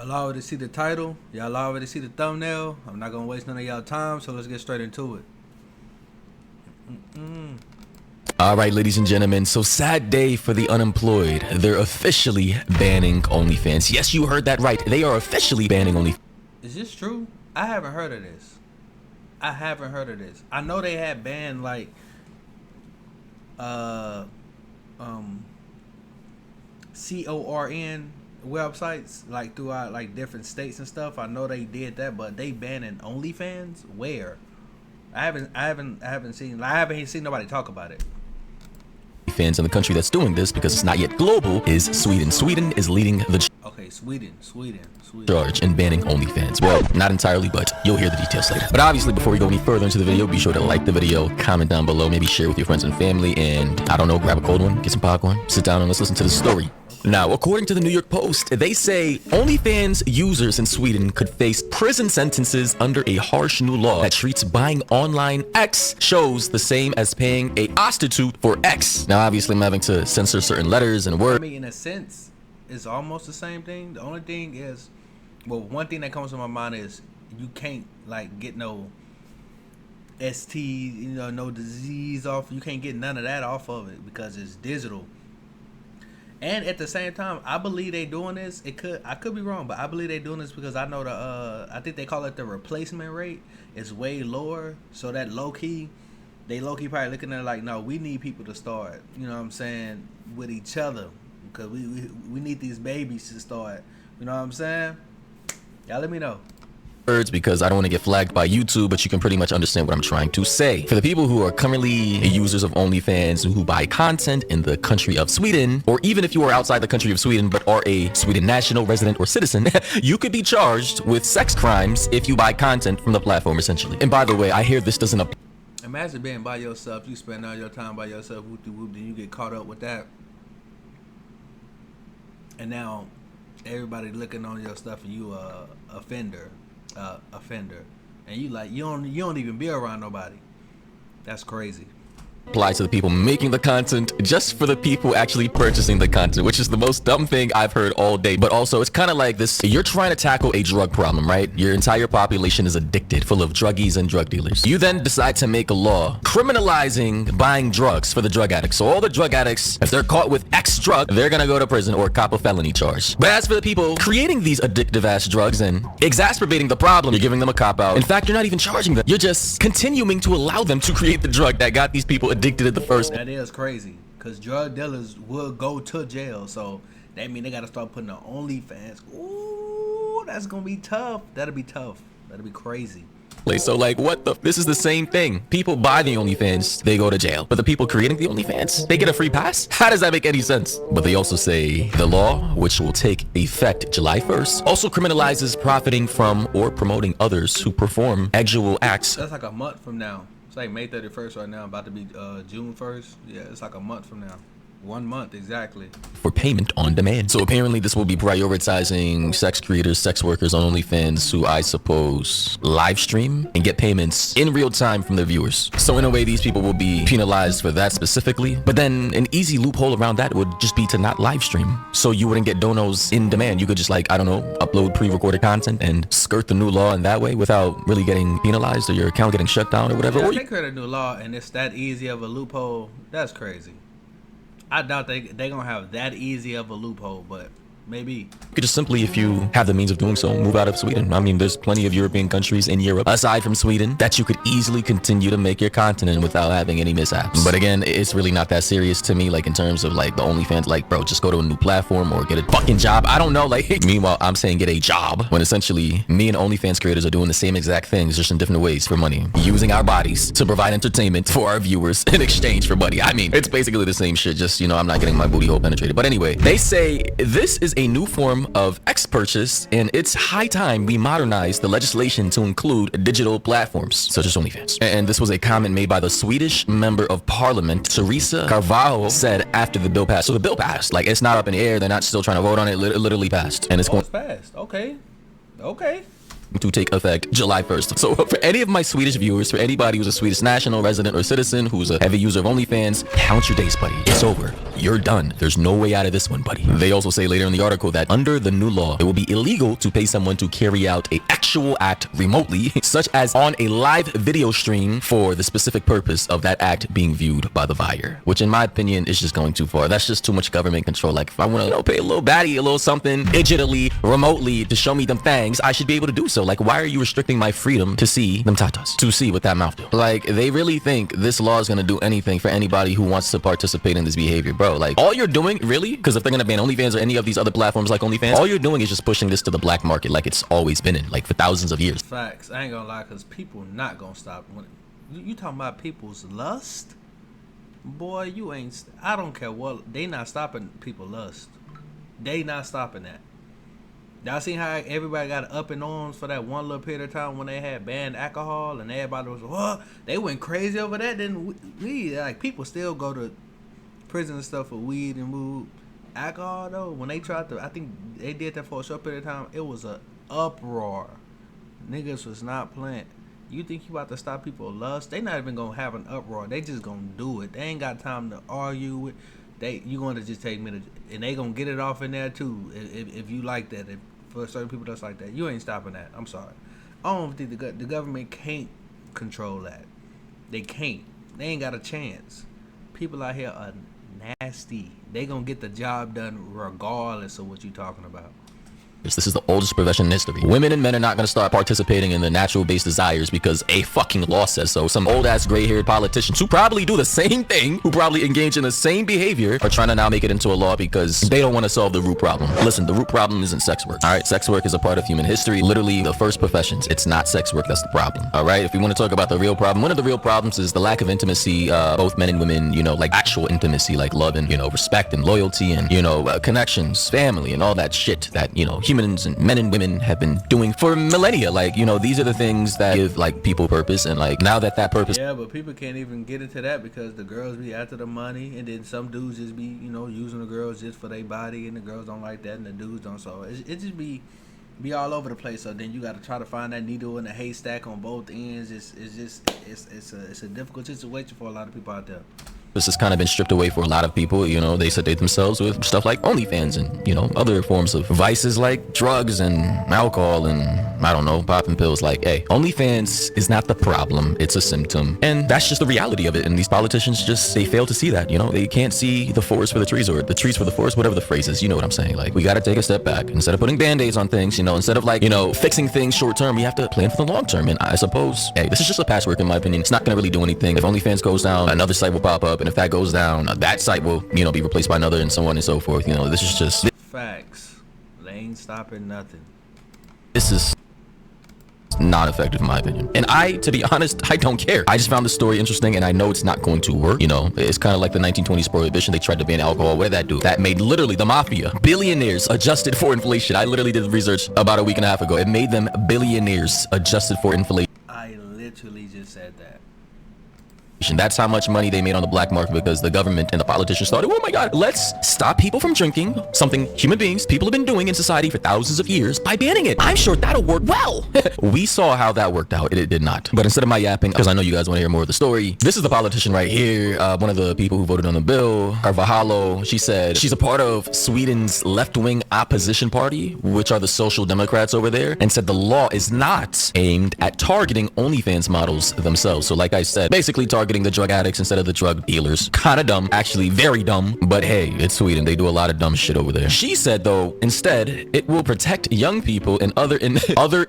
Y'all already see the title. Y'all already see the thumbnail. I'm not gonna waste none of y'all time, so let's get straight into it. All right, ladies and gentlemen, so sad day for the unemployed. They're officially banning OnlyFans. Yes, you heard that right. They are officially banning OnlyFans. Is this true? I haven't heard of this. I know they had banned like CORN websites like throughout like different states and stuff. I know they did that, but they banning OnlyFans? Where? I haven't seen nobody talk about it. Fans in the country that's doing this, because it's not yet global, is Sweden. Sweden is leading the Sweden. charge in banning OnlyFans. Well, not entirely, but you'll hear the details later. But obviously, before we go any further into the video, be sure to like the video, comment down below, maybe share with your friends and family, and I don't know, grab a cold one, get some popcorn, sit down and let's listen to the story. Now, according to the New York Post, they say OnlyFans users in Sweden could face prison sentences under a harsh new law that treats buying online X shows the same as paying a prostitute for X. Now, obviously, I'm having to censor certain letters and words. I mean, in a sense, it's almost the same thing. The only thing is, well, one thing that comes to my mind is you can't like get no ST, no disease off. You can't get none of that off of it because it's digital. And at the same time, I believe they doing this. I could be wrong, but I believe they doing this because I know I think they call it the replacement rate is way lower. So that low key probably looking at it like, no, we need people to start, you know what I'm saying, with each other because we need these babies to start. You know what I'm saying? Y'all let me know. Because I don't want to get flagged by YouTube, but you can pretty much understand what I'm trying to say. For the people who are currently users of OnlyFans who buy content in the country of Sweden, or even if you are outside the country of Sweden but are a Sweden national, resident, or citizen, you could be charged with sex crimes if you buy content from the platform, essentially. And by the way, I hear this doesn't apply. Imagine being by yourself. You spend all your time by yourself, whoop-de-whoop, then you get caught up with that. And now everybody looking on your stuff and you offender, and you don't even be around nobody. That's crazy. Apply to the people making the content just for the people actually purchasing the content, which is the most dumb thing I've heard all day. But also, it's kind of like this: you're trying to tackle a drug problem, right? Your entire population is addicted, full of druggies and drug dealers. You then decide to make a law criminalizing buying drugs for the drug addicts. So all the drug addicts, if they're caught with X drug, they're gonna go to prison or cop a felony charge. But as for the people creating these addictive ass drugs and exacerbating the problem, you're giving them a cop out. In fact, you're not even charging them. You're just continuing to allow them to create the drug that got these people addicted at the first. That is crazy, because drug dealers will go to jail, so that means they got to start putting on OnlyFans. Ooh, that's gonna be tough. That'll be crazy. So like, what the? This is the same thing. People buy the OnlyFans, they go to jail. But the people creating the OnlyFans, they get a free pass? How does that make any sense? But they also say the law, which will take effect July 1st, also criminalizes profiting from or promoting others who perform sexual acts. That's like a month from now. It's like May 31st right now, about to be June 1st. Yeah, it's like a month from now. 1 month exactly. For payment on demand. So apparently this will be prioritizing sex creators, sex workers on OnlyFans who I suppose live stream and get payments in real time from their viewers. So in a way, these people will be penalized for that specifically. But then an easy loophole around that would just be to not live stream. So you wouldn't get donos in demand. You could just, like, I don't know, upload pre-recorded content and skirt the new law in that way without really getting penalized or your account getting shut down or whatever. Yeah, if they create a new law and it's that easy of a loophole, that's crazy. I doubt they gonna have that easy of a loophole, but maybe. You could just simply, if you have the means of doing so, move out of Sweden. I mean, there's plenty of European countries in Europe, aside from Sweden, that you could easily continue to make your content in without having any mishaps. But again, it's really not that serious to me, like in terms of like the OnlyFans, like, bro, just go to a new platform or get a fucking job. I don't know, like, meanwhile, I'm saying get a job, when essentially me and OnlyFans creators are doing the same exact things, just in different ways for money. Using our bodies to provide entertainment for our viewers in exchange for money. I mean, it's basically the same shit, just, I'm not getting my booty hole penetrated. But anyway, they say this is a new form of X purchase, and it's high time we modernize the legislation to include digital platforms such as OnlyFans. And this was a comment made by the Swedish member of parliament, Teresa Carvalho, said after the bill passed. So the bill passed, like, it's not up in the air, they're not still trying to vote on it, literally passed. And it's going fast. Okay. to take effect July 1st. So for any of my Swedish viewers, for anybody who's a Swedish national, resident, or citizen who's a heavy user of OnlyFans, count your days, buddy. It's over. You're done. There's no way out of this one, buddy. They also say later in the article that under the new law, it will be illegal to pay someone to carry out an actual act remotely, such as on a live video stream for the specific purpose of that act being viewed by the buyer, which in my opinion is just going too far. That's just too much government control. Like if I want to pay a little baddie a little something digitally, remotely to show me them things, I should be able to do so. Like why are you restricting my freedom to see them tatas, to see what that mouth do? Like they really think this law is going to do anything for anybody who wants to participate in this behavior, bro. Like all you're doing really, because if they're going to ban OnlyFans or any of these other platforms like OnlyFans, all you're doing is just pushing this to the black market like it's always been in, like for thousands of years. Facts. I ain't gonna lie, because people not gonna stop. When you talking about people's lust, boy, you ain't. I don't care what. They not stopping people lust. They not stopping that. Y'all seen how everybody got up in arms for that one little period of time when they had banned alcohol and everybody was, what? They went crazy over that. Then we like people still go to prison and stuff for weed and mood. Alcohol though, when they tried to, I think they did that for a short period of time. It was a uproar. Niggas was not playing. You think you about to stop people lust? They not even gonna have an uproar. They just gonna do it. They ain't got time to argue with. You gonna just take minutes, and they gonna get it off in there too. If you like that, if for certain people that's like that, you ain't stopping that. I'm sorry. I don't think the government can't control that. They can't. They ain't got a chance. People out here are nasty. They gonna get the job done regardless of what you talking about. This is the oldest profession in history. Women and men are not going to start participating in their natural based desires because a fucking law says so. Some old ass gray haired politicians who probably do the same thing, who probably engage in the same behavior, are trying to now make it into a law because they don't want to solve the root problem. Listen, the root problem isn't sex work. All right, sex work is a part of human history. Literally the first professions. It's not sex work that's the problem. All right, if we want to talk about the real problem, one of the real problems is the lack of intimacy, both men and women, you know, like actual intimacy, like love and, you know, respect and loyalty and, you know, connections, family and all that shit that, you know, humans and men and women have been doing for millennia. Like, you know, these are the things that give like people purpose, and like now that purpose. Yeah, but people can't even get into that because the girls be after the money, and then some dudes just be, you know, using the girls just for their body, and the girls don't like that, and the dudes don't. So it just be all over the place. So then you got to try to find that needle in the haystack on both ends. It's a difficult situation for a lot of people out there. This has kind of been stripped away for a lot of people. You know, they sedate themselves with stuff like OnlyFans and, you know, other forms of vices like drugs and alcohol and, I don't know, popping pills. Like, hey, OnlyFans is not the problem. It's a symptom. And that's just the reality of it. And these politicians just, they fail to see that, you know, they can't see the forest for the trees, or the trees for the forest, whatever the phrase is. You know what I'm saying? Like, we got to take a step back. Instead of putting band-aids on things, you know, instead of like, you know, fixing things short term, we have to plan for the long term. And I suppose, hey, this is just a patchwork in my opinion. It's not going to really do anything. If OnlyFans goes down, another site will pop up. And if that goes down, that site will, you know, be replaced by another, and so on and so forth. You know, this is just facts. They ain't stopping nothing. This is not effective in my opinion, and to be honest, I don't care. I just found the story interesting, and I know it's not going to work. You know, it's kind of like the 1920s prohibition. They tried to ban alcohol. What did that do? That made literally the mafia billionaires adjusted for inflation. I literally did the research about a week and a half ago. It made them billionaires adjusted for inflation. I literally just said that. That's how much money they made on the black market because the government and the politicians thought, oh my God, let's stop people from drinking, something human beings, people have been doing in society for thousands of years, by banning it. I'm sure that'll work well. We saw how that worked out. It did not. But instead of my yapping, because I know you guys want to hear more of the story, this is the politician right here, one of the people who voted on the bill, Carvajalo. She said she's a part of Sweden's left-wing opposition party, which are the Social Democrats over there, and said the law is not aimed at targeting OnlyFans models themselves. So like I said, basically targeting the drug addicts instead of the drug dealers. Kind of dumb, actually very dumb, but hey, it's Sweden. They do a lot of dumb shit over there. She said though, instead, it will protect young people and other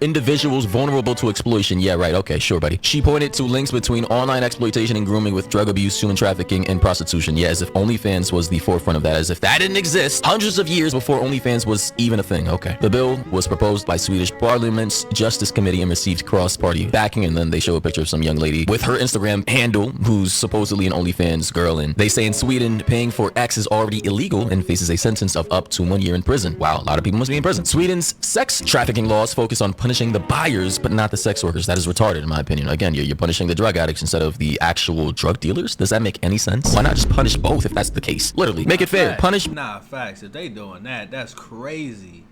individuals vulnerable to exploitation. Yeah, right. Okay, sure, buddy. She pointed to links between online exploitation and grooming with drug abuse, human trafficking, and prostitution. Yeah, as if OnlyFans was the forefront of that, as if that didn't exist hundreds of years before OnlyFans was even a thing. Okay. The bill was proposed by Swedish Parliament's Justice Committee and received cross-party backing, and then they show a picture of some young lady with her Instagram handle who's supposedly an OnlyFans girl, and they say in Sweden paying for X is already illegal and faces a sentence of up to 1 year in prison. Wow, a lot of people must be in prison. Sweden's sex trafficking laws focus on punishing the buyers but not the sex workers. That is retarded in my opinion. Again, you're punishing the drug addicts instead of the actual drug dealers. Does that make any sense? Why not just punish both if that's the case? Literally make it fair. Punish. Nah, facts. If they doing that, that's crazy.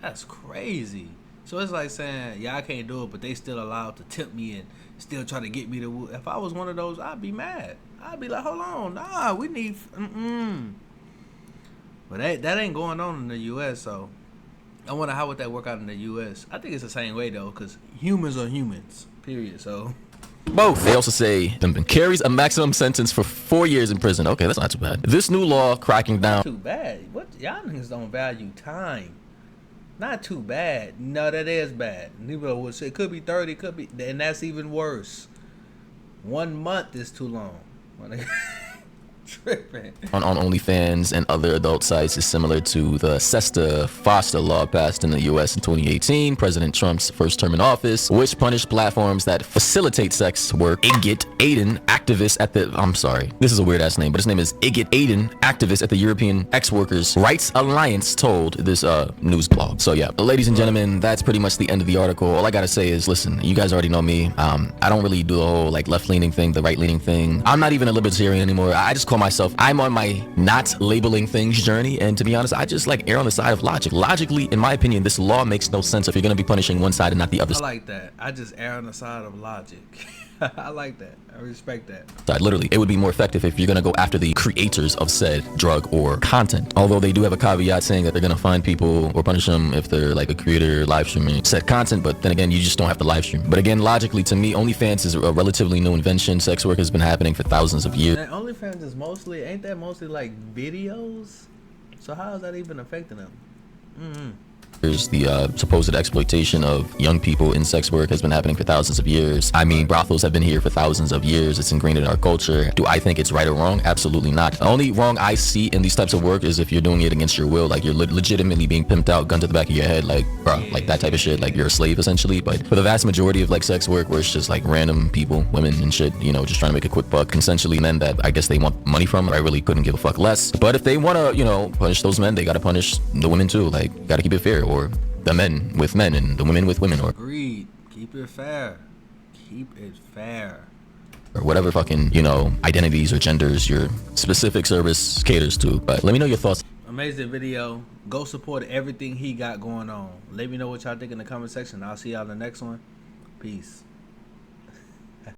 That's crazy. So it's like saying, yeah, I can't do it, but they still allowed to tempt me and still try to get me to. If I was one of those, I'd be mad. I'd be like, hold on, nah, we need. But that ain't going on in the U.S. So I wonder how would that work out in the U.S. I think it's the same way though, because humans are humans. Period. So. Both. They also say carries a maximum sentence for 4 years in prison. Okay, that's not too bad. This new law cracking down. Not too bad. What y'all niggas don't value time. Not too bad. No, that is bad. People would say it could be 30, could be, and that's even worse. 1 month is too long. Tripping. On OnlyFans and other adult sites is similar to the SESTA FOSTA law passed in the U.S. in 2018, President Trump's first term in office, which punished platforms that facilitate sex work. Igit Aiden, activist at the, I'm sorry, this is a weird ass name, but his name is Igit Aiden, activist at the European Ex-Workers Rights Alliance, told this news blog. So yeah, ladies and gentlemen, that's pretty much the end of the article. All I gotta say is, listen, you guys already know me. I don't really do the whole like left-leaning thing, the right-leaning thing. I'm not even a libertarian anymore. I just call myself, I'm on my not labeling things journey, and to be honest, I just like err on the side of logic. Logically, in my opinion, this law makes no sense if you're going to be punishing one side and not the other side. I like that. I just err on the side of logic. I like that. I respect that. Side. Literally, it would be more effective if you're going to go after the creators of said drug or content. Although they do have a caveat saying that they're going to find people or punish them if they're like a creator live streaming said content, but then again, you just don't have to live stream. But again, logically, to me, OnlyFans is a relatively new invention. Sex work has been happening for thousands of years. And OnlyFans is mostly, ain't that mostly like videos? So how is that even affecting them? The supposed exploitation of young people in sex work has been happening for thousands of years. I mean, brothels have been here for thousands of years. It's ingrained in our culture. Do I think it's right or wrong? Absolutely not. The only wrong I see in these types of work is if you're doing it against your will, like you're legitimately being pimped out, gun to the back of your head, like, bro, like that type of shit, like you're a slave essentially. But for the vast majority of like sex work where it's just like random people, women and shit, you know, just trying to make a quick buck, consensually, men that I guess they want money from, I really couldn't give a fuck less. But if they want to, you know, punish those men, they got to punish the women too. Like, got to keep it fair, or the men with men and the women with women, or agreed. Keep it fair. Keep it fair. Or whatever fucking, you know, identities or genders your specific service caters to. But let me know your thoughts. Amazing video. Go support everything he got going on. Let me know what y'all think in the comment section. I'll see y'all in the next one. Peace.